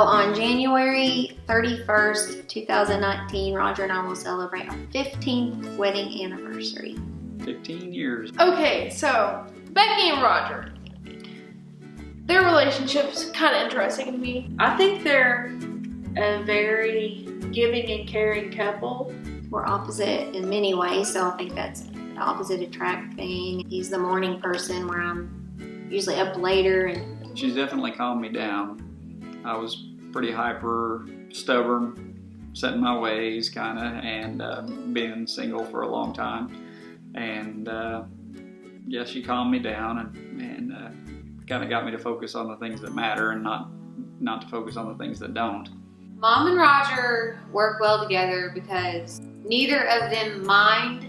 on January 31st, 2019, Roger and I will celebrate our 15th wedding anniversary. 15 years. Okay, so Becky and Roger, their relationship's kind of interesting to me. I think they're a very giving and caring couple. We're opposite in many ways, so I think that's the opposite attract thing. He's the morning person where I'm usually up later. And She's definitely calmed me down. I was pretty hyper, stubborn, set in my ways kind of, and being single for a long time. And yeah, she calmed me down and kind of got me to focus on the things that matter and not to focus on the things that don't. Mom and Roger work well together because neither of them mind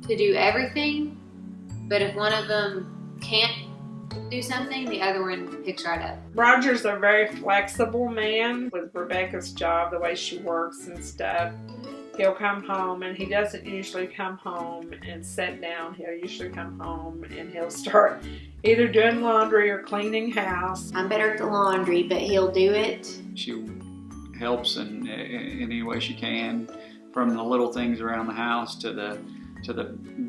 to do everything, but if one of them can't do something, the other one picks right up. Roger's a very flexible man. With Rebecca's job, the way she works and stuff, he'll come home, and he doesn't usually come home and sit down. He'll usually come home and he'll start either doing laundry or cleaning house. I'm better at the laundry, but he'll do it. She helps in any way she can, from the little things around the house to the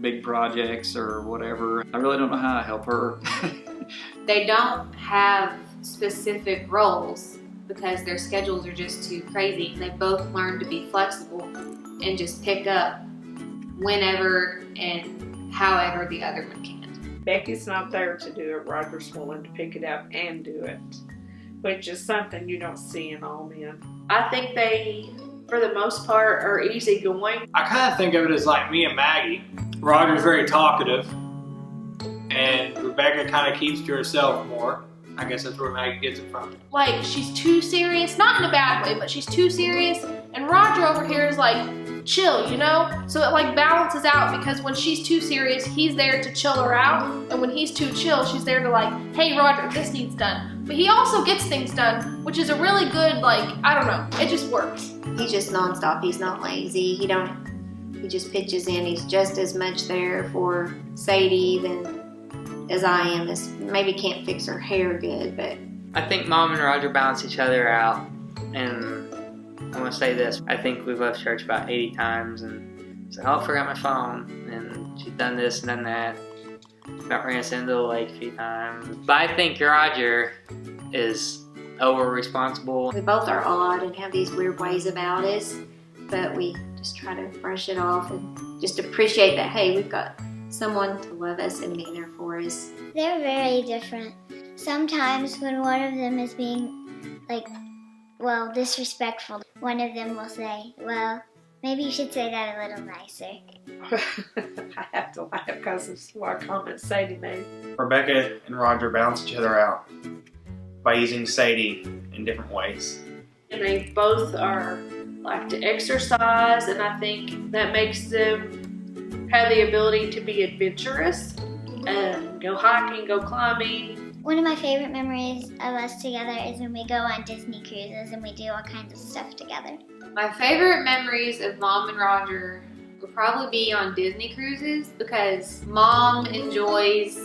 big projects or whatever. I really don't know how to help her. They don't have specific roles because their schedules are just too crazy. They both learn to be flexible and just pick up whenever and however the other one can. Becky's not there to do it. Roger's willing to pick it up and do it, which is something you don't see in all men. I think they, for the most part, are easygoing. I kind of think of it as like me and Maggie. Roger's very talkative, and Rebecca kind of keeps to herself more. I guess that's where Maggie gets it from. Like, she's too serious, not in a bad way, but she's too serious, and Roger over here is like, chill, you know? So it like balances out, because when she's too serious, he's there to chill her out, and when he's too chill, she's there to like, hey Roger, this needs done. But he also gets things done, which is a really good, like, I don't know, it just works. He's just nonstop. He's not lazy. He just pitches in. He's just as much there for Sadie as I am. Maybe can't fix her hair good, but I think Mom and Roger balance each other out, and I want to say this. I think we've left church about 80 times and said, oh, I forgot my phone, and she's done this and done that. Got ran us into the lake a few times. But I think Roger is over-responsible. we both are odd and have these weird ways about us, but we just try to brush it off and just appreciate that, hey, we've got someone to love us and be there for us. They're very different. Sometimes when one of them is being, disrespectful, one of them will say, well, maybe you should say that a little nicer. I have to laugh because of what comments Sadie made. Rebecca and Roger balance each other out by using Sadie in different ways. And they both like to exercise, and I think that makes them have the ability to be adventurous and go hiking, go climbing. One of my favorite memories of us together is when we go on Disney cruises and we do all kinds of stuff together. My favorite memories of Mom and Roger would probably be on Disney cruises because Mom enjoys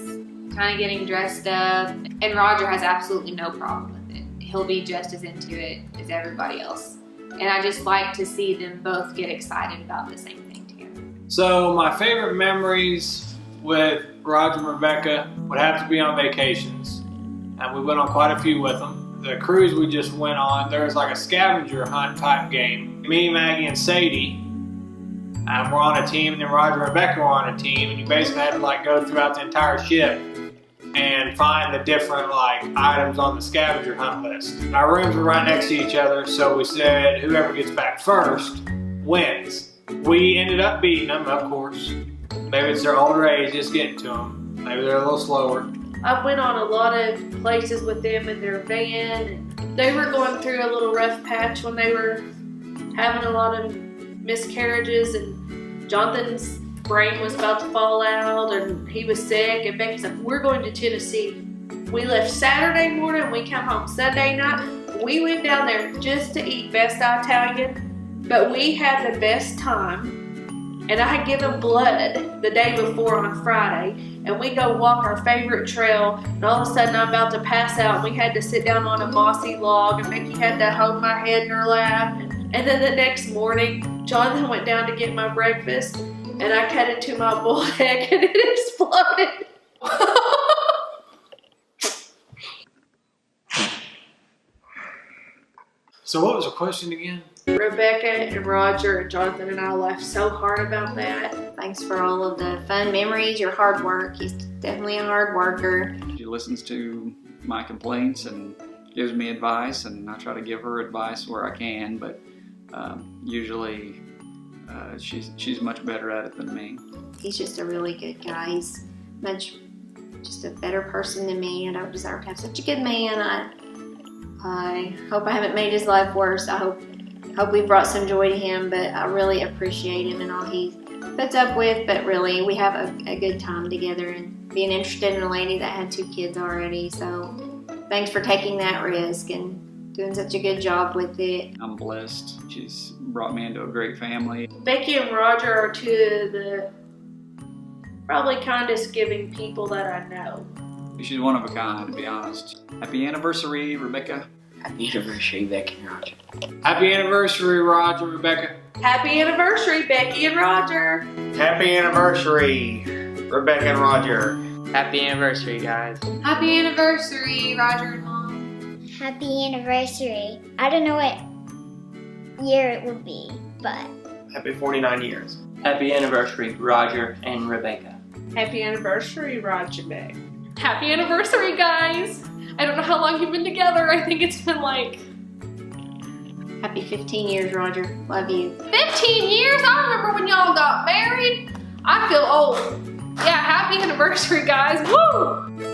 kind of getting dressed up and Roger has absolutely no problem with it. He'll be just as into it as everybody else. And I just like to see them both get excited about the same thing together. So my favorite memories with Roger and Rebecca would have to be on vacations. And we went on quite a few with them. The cruise we just went on, there was like a scavenger hunt type game. Me, Maggie, and Sadie were on a team, and then Roger and Rebecca were on a team, and you basically had to like go throughout the entire ship and find the different like items on the scavenger hunt list. And our rooms were right next to each other, so we said whoever gets back first wins. We ended up beating them, of course. Maybe it's their older age just getting to them. Maybe they're a little slower. I went on a lot of places with them in their van, and they were going through a little rough patch when they were having a lot of miscarriages, and Jonathan's brain was about to fall out, and he was sick, and Becky's like, we're going to Tennessee. We left Saturday morning, we come home Sunday night. We went down there just to eat best Italian, but we had the best time. and I had given blood the day before on Friday, and we go walk our favorite trail, and all of a sudden I'm about to pass out, and we had to sit down on a mossy log, and Mickey had to hold my head in her lap. And then the next morning, Jonathan went down to get my breakfast, and I cut into my bull egg, and it exploded. So what was the question again? Rebecca and Roger and Jonathan and I laughed so hard about that. Thanks for all of the fun memories, your hard work. He's definitely a hard worker. She listens to my complaints and gives me advice, and I try to give her advice where I can, but usually she's much better at it than me. He's just a really good guy. He's just a better person than me. I don't deserve to have such a good man. I hope I haven't made his life worse. I hope we brought some joy to him, but I really appreciate him and all he puts up with. But really, we have a good time together and being interested in a lady that had 2 kids already. So thanks for taking that risk and doing such a good job with it. I'm blessed. She's brought me into a great family. Becky and Roger are 2 of the probably kindest giving people that I know. She's one of a kind, to be honest. Happy anniversary, Rebecca. Happy anniversary, Becky and Roger. Happy anniversary, Roger, Rebecca. Happy anniversary, Becky and Roger. Happy anniversary, Rebecca and Roger. Happy anniversary, guys. Happy anniversary, Roger and Mom. Happy anniversary. I don't know what year it will be, but Happy 49 years. Happy anniversary, Roger and Rebecca. Happy anniversary, Roger Beck. Happy anniversary, guys. I don't know how long you've been together. I think it's been like Happy 15 years, Roger. Love you. 15 years? I remember when y'all got married. I feel old. Yeah, happy anniversary, guys. Woo!